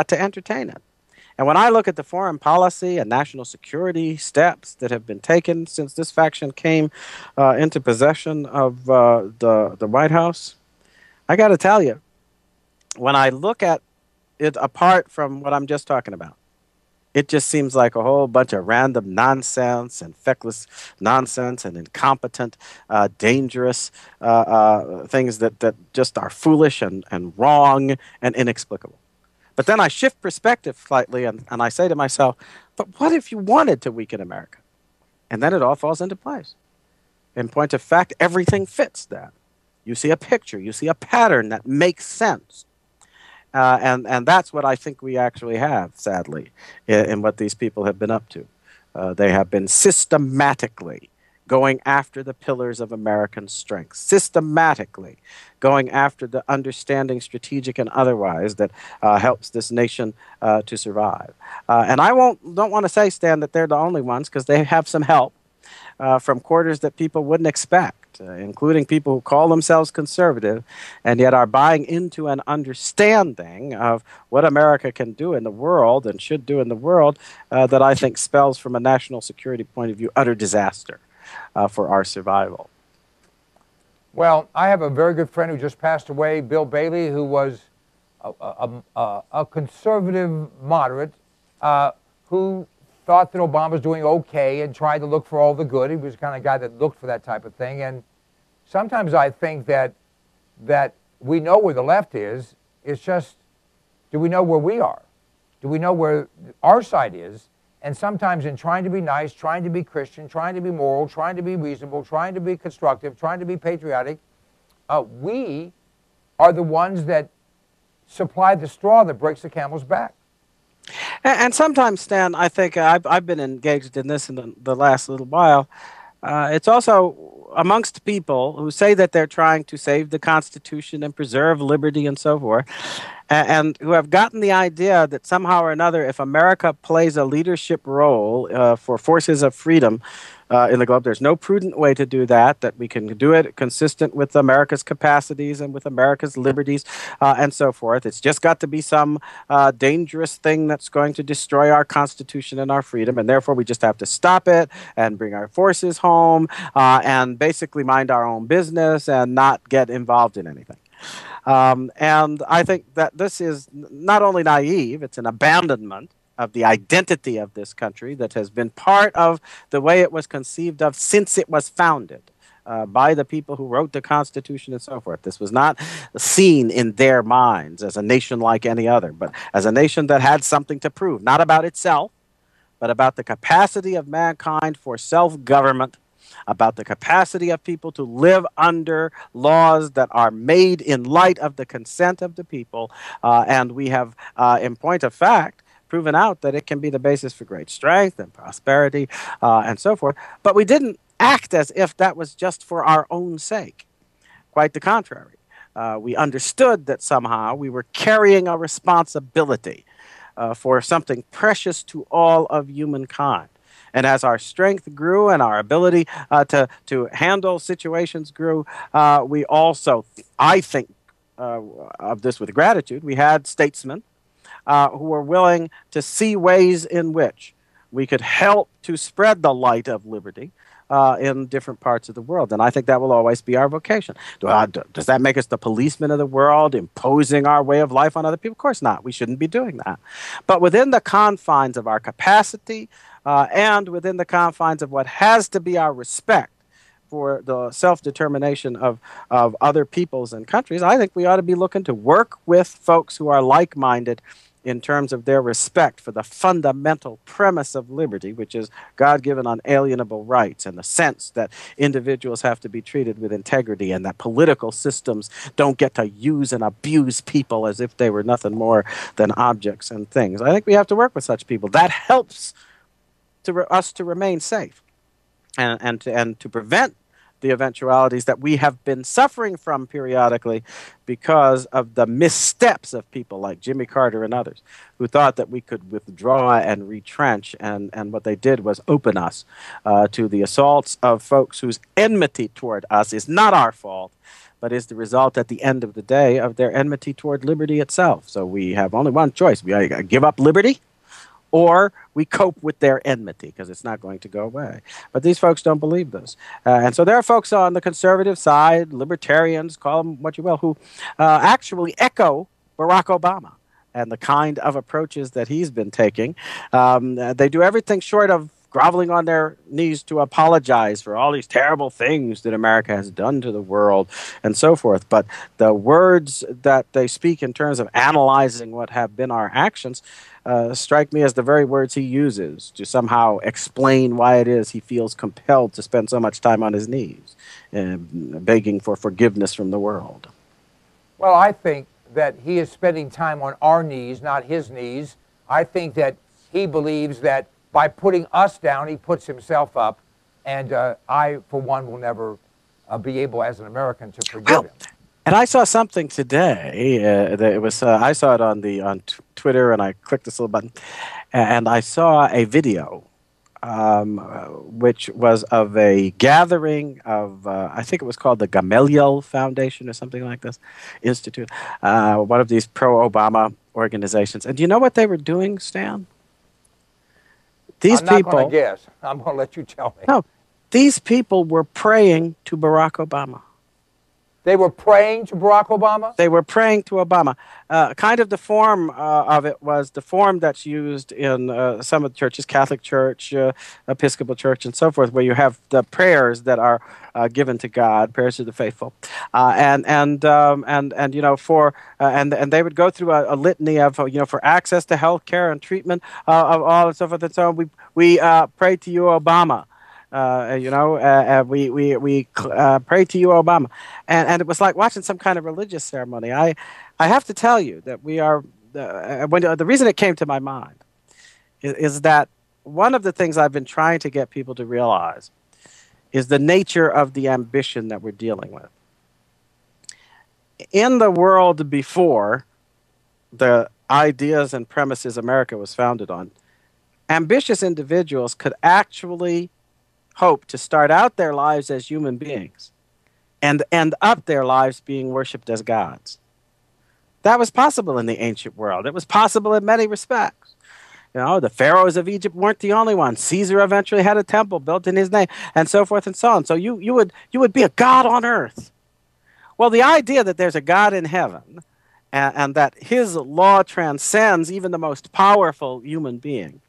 to entertain it. And when I look at the foreign policy and national security steps that have been taken since this faction came into possession of the White House, I got to tell you, when I look at it apart from what I'm just talking about, it just seems like a whole bunch of random nonsense and feckless nonsense and incompetent, dangerous things that just are foolish and wrong and inexplicable. But then I shift perspective slightly and I say to myself, but what if you wanted to weaken America? And then it all falls into place. In point of fact, everything fits that. You see a picture, you see a pattern that makes sense. And that's what I think we actually have, sadly, in what these people have been up to. They have been systematically going after the pillars of American strength, systematically going after the understanding, strategic and otherwise, that helps this nation to survive. And I don't want to say, Stan, that they're the only ones, because they have some help from quarters that people wouldn't expect, including people who call themselves conservative and yet are buying into an understanding of what America can do in the world and should do in the world that I think spells, from a national security point of view, utter disaster for our survival. Well, I have a very good friend who just passed away, Bill Bailey, who was a conservative moderate who thought that Obama was doing okay and tried to look for all the good. He was the kind of guy that looked for that type of thing. And sometimes I think that we know where the left is. It's just, do we know where we are? Do we know where our side is? And sometimes in trying to be nice, trying to be Christian, trying to be moral, trying to be reasonable, trying to be constructive, trying to be patriotic, we are the ones that supply the straw that breaks the camel's back. And sometimes, Stan, I think I've been engaged in this in the last little while. It's also amongst people who say that they're trying to save the Constitution and preserve liberty and so forth, and who have gotten the idea that somehow or another, if America plays a leadership role for forces of freedom in the globe, there's no prudent way to do that, that we can do it consistent with America's capacities and with America's liberties and so forth. It's just got to be some dangerous thing that's going to destroy our Constitution and our freedom, and therefore we just have to stop it and bring our forces home and basically mind our own business and not get involved in anything. And I think that this is not only naive, it's an abandonment of the identity of this country that has been part of the way it was conceived of since it was founded by the people who wrote the Constitution and so forth. This was not seen in their minds as a nation like any other, but as a nation that had something to prove, not about itself, but about the capacity of mankind for self-government, about the capacity of people to live under laws that are made in light of the consent of the people. And we have, in point of fact, proven out that it can be the basis for great strength and prosperity and so forth. But we didn't act as if that was just for our own sake. Quite the contrary. We understood that somehow we were carrying a responsibility for something precious to all of humankind. And as our strength grew and our ability to handle situations grew, we also, I think of this with gratitude, we had statesmen who were willing to see ways in which we could help to spread the light of liberty in different parts of the world. And I think that will always be our vocation. Does that make us the policemen of the world, imposing our way of life on other people? Of course not. We shouldn't be doing that. But within the confines of our capacity and within the confines of what has to be our respect for the self-determination of other peoples and countries, I think we ought to be looking to work with folks who are like-minded in terms of their respect for the fundamental premise of liberty, which is God-given unalienable rights, and the sense that individuals have to be treated with integrity and that political systems don't get to use and abuse people as if they were nothing more than objects and things. I think we have to work with such people. That helps us to remain safe and to prevent the eventualities that we have been suffering from periodically because of the missteps of people like Jimmy Carter and others who thought that we could withdraw and retrench, and what they did was open us to the assaults of folks whose enmity toward us is not our fault, but is the result at the end of the day of their enmity toward liberty itself. So we have only one choice. We either give up liberty or we cope with their enmity because it's not going to go away. But these folks don't believe this. And so there are folks on the conservative side, libertarians, call them what you will, who actually echo Barack Obama and the kind of approaches that he's been taking. They do everything short of groveling on their knees to apologize for all these terrible things that America has done to the world and so forth. But the words that they speak in terms of analyzing what have been our actions strike me as the very words he uses to somehow explain why it is he feels compelled to spend so much time on his knees, begging for forgiveness from the world. Well, I think that he is spending time on our knees, not his knees. I think that he believes that by putting us down, he puts himself up. And I, for one, will never be able, as an American, to forgive him. And I saw something today. It was I saw it on Twitter, and I clicked this little button, and I saw a video, which was of a gathering of I think it was called the Gamaliel Foundation or something like this, Institute, one of these pro-Obama organizations. And do you know what they were doing, Stan? These I'm not people. going to guess. I'm going to let you tell me. No, these people were praying to Barack Obama. They were praying to Barack Obama? They were praying to Obama. Kind of the form of it was the form that's used in some of the churches, Catholic Church, Episcopal Church, and so forth, where you have the prayers that are given to God, prayers to the faithful, and you know and they would go through a litany of for access to health care and treatment of all and so forth and so on. We pray to you, Obama. We pray to you, Obama, and it was like watching some kind of religious ceremony. I have to tell you that we are the reason it came to my mind is that one of the things I've been trying to get people to realize is the nature of the ambition that we're dealing with. In the world before the ideas and premises America was founded on, ambitious individuals could actually hope to start out their lives as human beings and end up their lives being worshipped as gods. That was possible in the ancient world. It was possible in many respects. You know, the pharaohs of Egypt weren't the only ones. Caesar eventually had a temple built in his name, and so forth and so on. So you would be a god on earth. Well, the idea that there's a God in heaven and that his law transcends even the most powerful human being,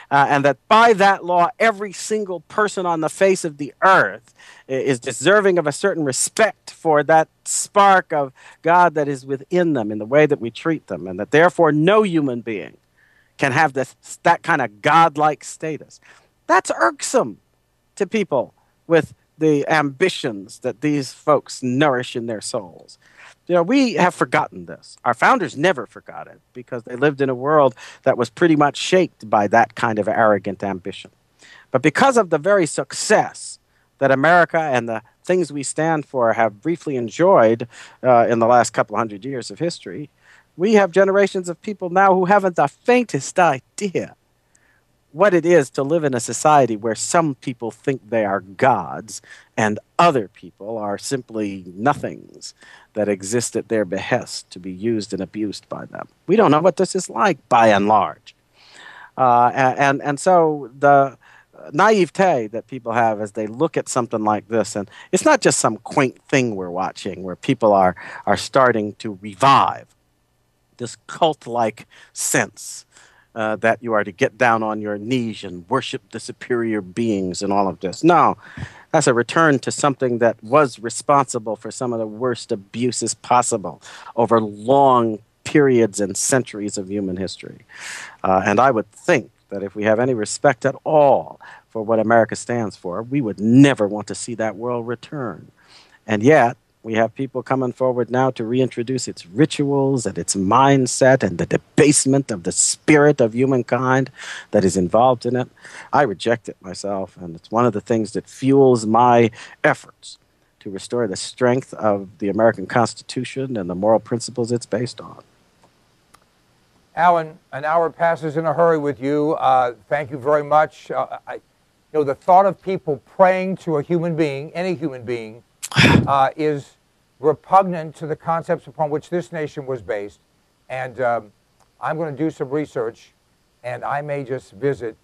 and that by that law, every single person on the face of the earth is deserving of a certain respect for that spark of God that is within them in the way that we treat them, and that therefore no human being can have that kind of godlike status. That's irksome to people with the ambitions that these folks nourish in their souls. You know, we have forgotten this. Our founders never forgot it because they lived in a world that was pretty much shaped by that kind of arrogant ambition. But because of the very success that America and the things we stand for have briefly enjoyed in the last couple hundred years of history, we have generations of people now who haven't the faintest idea what it is to live in a society where some people think they are gods and other people are simply nothings that exist at their behest to be used and abused by them. We don't know what this is like, by and large. And so the naivete that people have as they look at something like this, and it's not just some quaint thing we're watching where people are starting to revive this cult-like sense that you are to get down on your knees and worship the superior beings and all of this. No, that's a return to something that was responsible for some of the worst abuses possible over long periods and centuries of human history. And I would think that if we have any respect at all for what America stands for, we would never want to see that world return. And yet, we have people coming forward now to reintroduce its rituals and its mindset and the debasement of the spirit of humankind that is involved in it. I reject it myself, and it's one of the things that fuels my efforts to restore the strength of the American Constitution and the moral principles it's based on. Alan, an hour passes in a hurry with you. Thank you very much. The thought of people praying to a human being, any human being, is repugnant to the concepts upon which this nation was based. And I'm going to do some research, and I may just visit